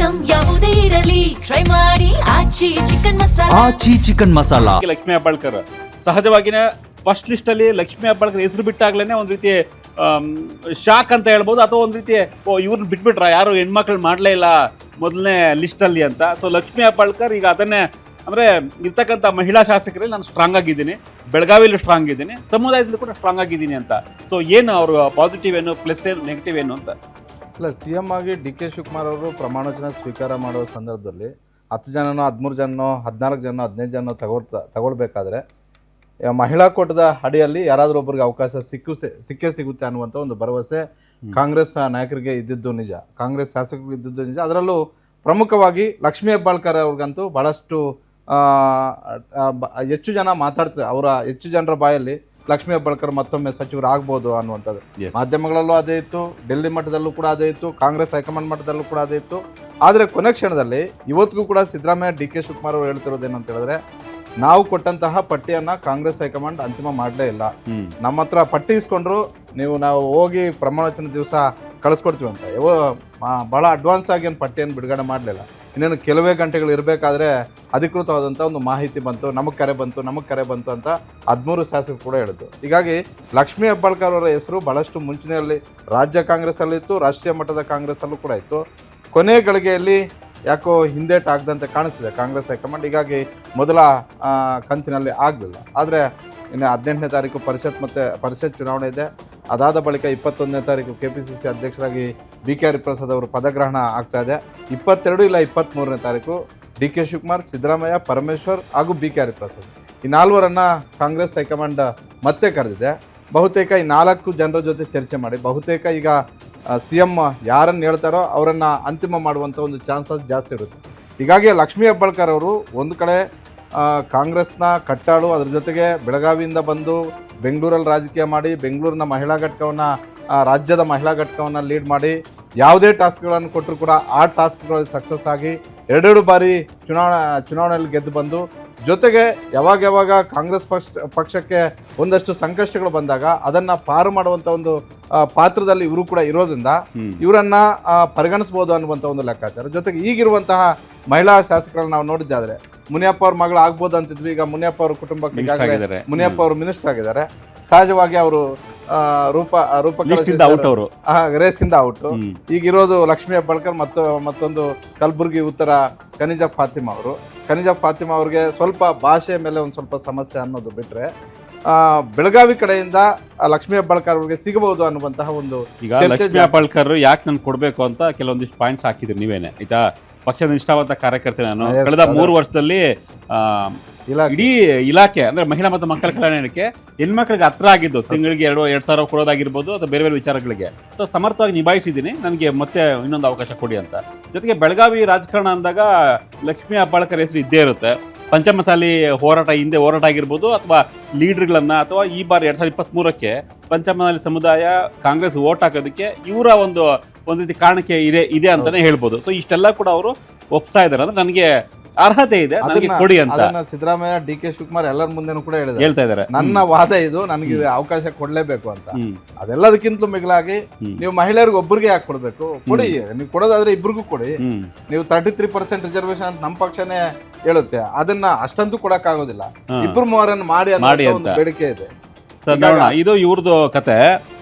Item ಯಾವುದೇ ಇರಲಿ try ಮಾಡಿ ಆಚಿ ಚಿಕನ್ ಮಸಾಲಾ. ಆಚಿ ಚಿಕನ್ ಮಸಾಲಾ. ಲಕ್ಷ್ಮೀ ಹೆಬ್ಬಾಳ್ಕರ್ ಸಹಜವಾಗಿನೇ ಫಸ್ಟ್ ಲಿಸ್ಟ್ ಅಲ್ಲಿ ಲಕ್ಷ್ಮೀ ಹೆಬ್ಬಾಳ್ಕರ್ ಹೆಸರು ಬಿಟ್ಟಾಗ್ಲೇನೆ ಒಂದ್ ರೀತಿ ಶಾಕ್ ಅಂತ ಹೇಳ್ಬೋದು, ಅಥವಾ ಒಂದ್ ರೀತಿ ಇವ್ರನ್ನ ಬಿಟ್ಬಿಟ್ರ ಯಾರು ಹೆಣ್ಮಕ್ಳು ಮಾಡ್ಲೇ ಇಲ್ಲ ಮೊದಲನೇ ಲಿಸ್ಟ್ ಅಲ್ಲಿ ಅಂತ. ಸೊ ಲಕ್ಷ್ಮೀ ಹೆಬ್ಬಾಳ್ಕರ್ ಈಗ ಅದನ್ನೇ ಅಂದ್ರೆ ಇರ್ತಕ್ಕಂಥ ಮಹಿಳಾ ಶಾಸಕರಲ್ಲಿ ನಾನು ಸ್ಟ್ರಾಂಗ್ ಆಗಿದ್ದೀನಿ, ಬೆಳಗಾವಿಯಲ್ಲಿ ಸ್ಟ್ರಾಂಗ್ ಇದ್ದೀನಿ, ಸಮುದಾಯದಲ್ಲಿ ಕೂಡ ಸ್ಟ್ರಾಂಗ್ ಆಗಿದ್ದೀನಿ ಅಂತ. ಸೊ ಏನು ಅವರು ಪಾಸಿಟಿವ್ ಏನು, ಪ್ಲಸ್ ಏನು, ನೆಗೆಟಿವ್ ಏನು ಅಂತ? ಇಲ್ಲ, ಸಿ ಎಮ್ ಆಗಿ ಡಿ ಕೆ ಶಿವಕುಮಾರ್ ಅವರು ಪ್ರಮಾಣವಚನ ಸ್ವೀಕಾರ ಮಾಡೋ ಸಂದರ್ಭದಲ್ಲಿ 10 ಜನನೋ 13 ಜನನೋ 14 ಜನನೋ 15 ಜನನೋ ತಗೊಳ್ಬೇಕಾದ್ರೆ ಮಹಿಳಾ ಕೋಟದ ಅಡಿಯಲ್ಲಿ ಯಾರಾದರೂ ಒಬ್ಬರಿಗೆ ಅವಕಾಶ ಸಿಕ್ಕೇ ಸಿಗುತ್ತೆ ಅನ್ನುವಂಥ ಒಂದು ಭರವಸೆ ಕಾಂಗ್ರೆಸ್ ನಾಯಕರಿಗೆ ಇದ್ದಿದ್ದು ನಿಜ, ಕಾಂಗ್ರೆಸ್ ಶಾಸಕರಿಗೆ ಇದ್ದಿದ್ದು ನಿಜ. ಅದರಲ್ಲೂ ಪ್ರಮುಖವಾಗಿ ಲಕ್ಷ್ಮೀ ಹೆಬ್ಬಾಳ್ಕರ್ ಅವ್ರಿಗಂತೂ ಭಾಳಷ್ಟು ಹೆಚ್ಚು ಜನ ಮಾತಾಡ್ತಾರೆ, ಅವರ ಹೆಚ್ಚು ಜನರ ಬಾಯಲ್ಲಿ ಲಕ್ಷ್ಮೀ ಹೆಬ್ಬಾಳ್ಕರ್ ಮತ್ತೊಮ್ಮೆ ಸಚಿವರು ಆಗ್ಬೋದು ಅನ್ನುವಂಥದ್ದು. ಮಾಧ್ಯಮಗಳಲ್ಲೂ ಅದೇ ಇತ್ತು, ಡೆಲ್ಲಿ ಮಟ್ಟದಲ್ಲೂ ಕೂಡ ಅದೇ ಇತ್ತು, ಕಾಂಗ್ರೆಸ್ ಹೈಕಮಾಂಡ್ ಮಟ್ಟದಲ್ಲೂ ಕೂಡ ಅದೇ ಇತ್ತು. ಆದರೆ ಕೊನೆ ಕ್ಷಣದಲ್ಲಿ ಇವತ್ತಿಗೂ ಕೂಡ ಸಿದ್ದರಾಮಯ್ಯ ಡಿ ಕೆ ಶಿವಕುಮಾರ್ ಅವರು ಹೇಳ್ತಿರೋದೇನು ಅಂತ ಹೇಳಿದ್ರೆ, ನಾವು ಕೊಟ್ಟಂತಹ ಪಟ್ಟಿಯನ್ನು ಕಾಂಗ್ರೆಸ್ ಹೈಕಮಾಂಡ್ ಅಂತಿಮ ಮಾಡಲೇ ಇಲ್ಲ, ನಮ್ಮ ಹತ್ರ ಪಟ್ಟಿ ಇಸ್ಕೊಂಡ್ರು ನಾವು ಹೋಗಿ ಪ್ರಮಾಣವಚನ ದಿವಸ ಕಳಿಸ್ಕೊಡ್ತೀವಿ ಅಂತ. ಭಾಳ ಅಡ್ವಾನ್ಸ್ ಆಗಿ ಏನು ಪಟ್ಟಿಯನ್ನು ಬಿಡುಗಡೆ ಮಾಡಲಿಲ್ಲ. ಇನ್ನೇನು ಕೆಲವೇ ಗಂಟೆಗಳು ಇರಬೇಕಾದ್ರೆ ಅಧಿಕೃತವಾದಂಥ ಒಂದು ಮಾಹಿತಿ ಬಂತು, ನಮಗೆ ಕರೆ ಬಂತು ಅಂತ 13 ಶಾಸಕರು ಕೂಡ ಹೇಳಿದ್ರು. ಹೀಗಾಗಿ ಲಕ್ಷ್ಮೀ ಹೆಬ್ಬಾಳ್ಕರ್ ಅವರ ಹೆಸರು ಭಾಳಷ್ಟು ಮುಂಚಿನಲ್ಲಿ ರಾಜ್ಯ ಕಾಂಗ್ರೆಸ್ಸಲ್ಲಿತ್ತು, ರಾಷ್ಟ್ರೀಯ ಮಟ್ಟದ ಕಾಂಗ್ರೆಸ್ಸಲ್ಲೂ ಕೂಡ ಇತ್ತು. ಕೊನೆ ಗಳಿಗೆಯಲ್ಲಿ ಯಾಕೋ ಹಿಂದೇಟು ಆಗದಂತೆ ಕಾಣಿಸಿದೆ ಕಾಂಗ್ರೆಸ್ ಹೈಕಮಾಂಡ್. ಹೀಗಾಗಿ ಮೊದಲ ಕಂತಿನಲ್ಲಿ ಆಗಲಿಲ್ಲ. ಆದರೆ ಇನ್ನು 18ನೇ ತಾರೀಕು ಪರಿಷತ್ ಚುನಾವಣೆ ಇದೆ. ಅದಾದ ಬಳಿಕ 21ನೇ ತಾರೀಕು KPCC ಅಧ್ಯಕ್ಷರಾಗಿ BK ಹರಿಪ್ರಸಾದ್ ಅವರು ಪದಗ್ರಹಣ ಆಗ್ತಾ ಇದೆ. 22 ಇಲ್ಲ 23ನೇ ತಾರೀಕು ಡಿ ಕೆ ಶಿವಕುಮಾರ್, ಸಿದ್ದರಾಮಯ್ಯ, ಪರಮೇಶ್ವರ್ ಹಾಗೂ BK ಹರಿಪ್ರಸಾದ್ ಈ 4ವರನ್ನು ಕಾಂಗ್ರೆಸ್ ಹೈಕಮಾಂಡ್ ಮತ್ತೆ ಕರೆದಿದೆ. ಬಹುತೇಕ ಈ 4 ಜನರ ಜೊತೆ ಚರ್ಚೆ ಮಾಡಿ ಬಹುತೇಕ ಈಗ CM ಯಾರನ್ನು ಹೇಳ್ತಾರೋ ಅವರನ್ನು ಅಂತಿಮ ಮಾಡುವಂಥ ಒಂದು ಚಾನ್ಸಸ್ ಜಾಸ್ತಿ ಇರುತ್ತೆ. ಹೀಗಾಗಿ ಲಕ್ಷ್ಮೀ ಹೆಬ್ಬಾಳ್ಕರ್ ಅವರು ಒಂದು ಕಡೆ ಕಾಂಗ್ರೆಸ್ನ ಕಟ್ಟಾಳು, ಅದ್ರ ಜೊತೆಗೆ ಬೆಳಗಾವಿಯಿಂದ ಬಂದು ಬೆಂಗಳೂರಲ್ಲಿ ರಾಜಕೀಯ ಮಾಡಿ ಬೆಂಗಳೂರಿನ ಮಹಿಳಾ ಘಟಕವನ್ನು ರಾಜ್ಯದ ಮಹಿಳಾ ಘಟಕವನ್ನು ಲೀಡ್ ಮಾಡಿ ಯಾವುದೇ ಟಾಸ್ಕ್ಗಳನ್ನು ಕೊಟ್ಟರು ಕೂಡ ಆ ಟಾಸ್ಕ್ಗಳಲ್ಲಿ ಸಕ್ಸಸ್ ಆಗಿ 2 ಬಾರಿ ಚುನಾವಣೆಯಲ್ಲಿ ಗೆದ್ದು ಬಂದು, ಜೊತೆಗೆ ಯಾವಾಗ ಕಾಂಗ್ರೆಸ್ ಪಕ್ಷಕ್ಕೆ ಒಂದಷ್ಟು ಸಂಕಷ್ಟಗಳು ಬಂದಾಗ ಅದನ್ನು ಪಾರು ಮಾಡುವಂಥ ಒಂದು ಪಾತ್ರದಲ್ಲಿ ಇವರು ಕೂಡ ಇರೋದ್ರಿಂದ ಇವರನ್ನ ಪರಿಗಣಿಸ್ಬೋದು ಅನ್ನುವಂಥ ಒಂದು ಲೆಕ್ಕಾಚಾರ. ಜೊತೆಗೆ ಈಗಿರುವಂತಹ ಮಹಿಳಾ ಶಾಸಕರನ್ನು ನಾವು ನೋಡಿದ್ದಾದ್ರೆ ಮುನಿಯಪ್ಪ ಅವ್ರ ಮಗಳು ಆಗ್ಬೋದು ಅಂತಿದ್ವಿ. ಈಗ ಮುನಿಯಪ್ಪ ಅವ್ರ ಕುಟುಂಬಕ್ಕೆ ಈಗಾಗಲೇ ಮುನಿಯಪ್ಪ ಅವರು ಮಿನಿಸ್ಟರ್ ಆಗಿದ್ದಾರೆ. ಸಹಜವಾಗಿ ಅವರು ರೇಸಿಂದ ಔಟ್. ಈಗಿರೋದು ಲಕ್ಷ್ಮೀ ಹೆಬ್ಬಾಳ್ಕರ್ ಮತ್ತೊಂದು ಕಲಬುರಗಿ ಉತ್ತರ ಖನಿಜಾ ಫಾತಿಮಾ ಅವ್ರಿಗೆ ಸ್ವಲ್ಪ ಭಾಷೆ ಮೇಲೆ ಒಂದು ಸ್ವಲ್ಪ ಸಮಸ್ಯೆ ಅನ್ನೋದು ಬಿಟ್ರೆ ಬೆಳಗಾವಿ ಕಡೆಯಿಂದ ಲಕ್ಷ್ಮೀ ಹೆಬ್ಬಾಳ್ಕರ್ ಅವ್ರಿಗೆ ಸಿಗಬಹುದು ಅನ್ನುವಂತಹ ಒಂದು. ಈಗ ಲಕ್ಷ್ಮೀ ಹೆಬ್ಬಾಳ್ಕರ್ ಯಾಕೆ ನಾನು ಕೊಡ್ಬೇಕು ಅಂತ ಕೆಲವೊಂದಿಷ್ಟು ಪಾಯಿಂಟ್ಸ್ ಹಾಕಿದ್ರಿ ನೀವೇನೆ. ಆಯ್ತಾ, ಪಕ್ಷದ ನಿಷ್ಠಾವಂತ ಕಾರ್ಯಕರ್ತೆ ನಾನು. ಕಳೆದ 3 ವರ್ಷದಲ್ಲಿ ಇಡೀ ಇಲಾಖೆ ಅಂದ್ರೆ ಮಹಿಳಾ ಮತ್ತು ಮಕ್ಕಳ ಕಲ್ಯಾಣಕ್ಕೆ ಹೆಣ್ಮಕ್ಳಿಗೆ ಹತ್ರ ಆಗಿದ್ದು ತಿಂಗಳಿಗೆ 2,000 ಕೊಡೋದಾಗಿರ್ಬೋದು ಅಥವಾ ಬೇರೆ ವಿಚಾರಗಳಿಗೆ ಸೊ ಸಮರ್ಥವಾಗಿ ನಿಭಾಯಿಸಿದ್ದೀನಿ, ನನಗೆ ಮತ್ತೆ ಇನ್ನೊಂದು ಅವಕಾಶ ಕೊಡಿ ಅಂತ. ಜೊತೆಗೆ ಬೆಳಗಾವಿ ರಾಜಕಾರಣ ಅಂದಾಗ ಲಕ್ಷ್ಮೀ ಹೆಬ್ಬಾಳ್ಕರ್ ಹೆಸರು ಇದ್ದೇ ಇರುತ್ತೆ. ಪಂಚಮಸಾಲಿ ಹಿಂದೆ ಹೋರಾಟ ಆಗಿರ್ಬೋದು, ಅಥವಾ ಲೀಡರ್ಗಳನ್ನ, ಅಥವಾ ಈ ಬಾರಿ 2023ಕ್ಕೆ ಪಂಚಮಸಾಲಿ ಸಮುದಾಯ ಕಾಂಗ್ರೆಸ್ ವೋಟ್ ಹಾಕೋದಕ್ಕೆ ಇವರ ಒಂದು ರೀತಿ ಕಾರಣಕ್ಕೆ ಇದೆ ಅಂತಾನೆ ಹೇಳ್ಬೋದು. ಸೊ ಇಷ್ಟೆಲ್ಲ ಕೂಡ ಅವರು ಒಪ್ತಾ ಇದ್ದಾರೆ, ಅಂದ್ರೆ ನನಗೆ ಅರ್ಹತೆ ಇದೆ, ನನಗೆ ಕೊಡಿ ಅಂತ. ಸಿದ್ದರಾಮಯ್ಯ ಡಿ ಕೆ ಶಿವಕುಮಾರ್ ಎಲ್ಲರ ಮುಂದೆನೂ ಕೂಡ ಹೇಳ್ತಾ ಇದ್ದಾರೆ, ನನ್ನ ವಾದ ಇದು, ನನಗೆ ಅವಕಾಶ ಕೊಡ್ಲೇಬೇಕು ಅಂತ. ಅದೆಲ್ಲದಕ್ಕಿಂತಲೂ ಮಿಗಿಲಾಗಿ ನೀವು ಮಹಿಳೆಯರಿಗೆ ಒಬ್ಬರಿಗೆ ಯಾಕೆ ಕೊಡ್ಬೇಕು, ಕೊಡಿ, ನೀವು ಕೊಡೋದಾದ್ರೆ ಇಬ್ರಿಗೂ ಕೊಡಿ. ನೀವು 33% ರಿಸರ್ವೇಶನ್ ಅಂತ ನಮ್ಮ ಪಕ್ಷನೇ ಹೇಳುತ್ತೆ, ಅದನ್ನ ಅಷ್ಟಂತೂ ಕೊಡಕ್ ಆಗೋದಿಲ್ಲ. 2-3 ಮಾಡಿ ಅಂತ ಬೇಡಿಕೆ ಇದೆ. ಸರ್, ಇದು ಇವ್ರದ್ದು ಕತೆ.